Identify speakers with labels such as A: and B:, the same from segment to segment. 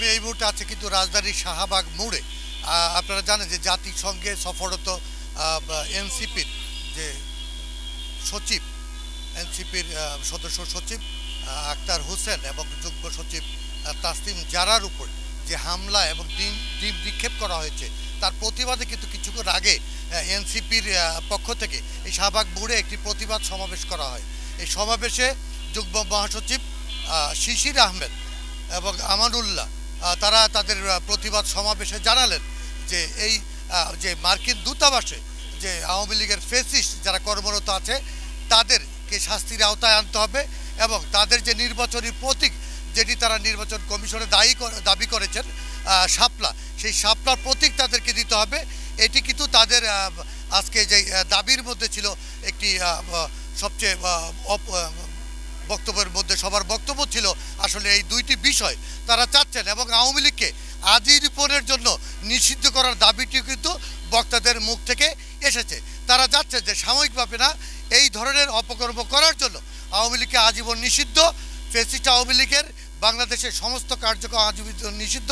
A: আমি এই মুহূর্তে আছি কিন্তু রাজধানীর শাহবাগ মোড়ে। আপনারা জানেন যে জাতিসংঘে সফররত এনসিপির যে সচিব, এনসিপির সদস্য সচিব আক্তার হোসেন এবং যুগ্ম সচিব তাসলিম জারার উপর যে হামলা এবং ডিম নিক্ষেপ করা হয়েছে, তার প্রতিবাদে কিন্তু কিছুক্ষণ আগে এনসিপির পক্ষ থেকে এই শাহবাগ মোড়ে একটি প্রতিবাদ সমাবেশ করা হয়। এই সমাবেশে যুগ্ম মহাসচিব শিশির আহমেদ এবং আমানুল্লাহ তারা তাদের প্রতিবাদ সমাবেশে জানালেন যে এই যে মার্কিন দূতাবাসে যে আওয়ামী লীগের ফেসিস্ট যারা কর্মরত আছে তাদেরকে শাস্তির আওতায় আনতে হবে এবং তাদের যে নির্বাচনী প্রতীক যেটি তারা নির্বাচন কমিশনে দাবি করেছেন শাপলা, সেই শাপলার প্রতীক তাদেরকে দিতে হবে। এটি কিন্তু তাদের আজকে যে দাবির মধ্যে ছিল একটি সবচেয়ে বক্তব্যের মধ্যে সবার বক্তব্য ছিল আসলে এই দুইটি বিষয় তারা চাচ্ছেন এবং আওয়ামী লীগকে আজীবনের জন্য নিষিদ্ধ করার দাবিটি কিন্তু বক্তাদের মুখ থেকে এসেছে। তারা চাচ্ছেন যে সাময়িকভাবে না, এই ধরনের অপকর্ম করার জন্য আওয়ামী লীগকে আজীবন নিষিদ্ধ, ফ্যাসিস্ট আওয়ামী লীগের বাংলাদেশের সমস্ত কার্যক্রম আজীবন নিষিদ্ধ,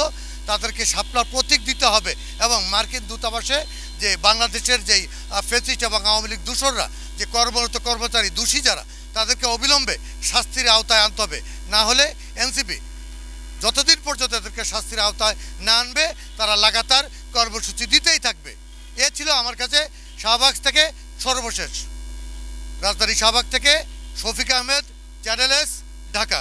A: তাদেরকে শাপলার প্রতীক দিতে হবে এবং মার্কিন দূতাবাসে যে বাংলাদেশের যেই ফ্যাসিস্ট এবং আওয়ামী লীগ দূষররা যে কর্মরত কর্মচারী দোষী যারা তাদেরকে অবিলম্বে শাস্তির আওতায় আনতে হবে। না হলে এনসিপি যতদিন পর্যন্ত তাদেরকে শাস্তির আওতায় না আনবে তারা লাগাতার কর্মসূচি দিতেই থাকবে। এ ছিল আমার কাছে শাহবাগ থেকে সর্বশেষ। রাজধানী শাহবাগ থেকে শফিক আহমেদ, চ্যানেল এস, ঢাকা।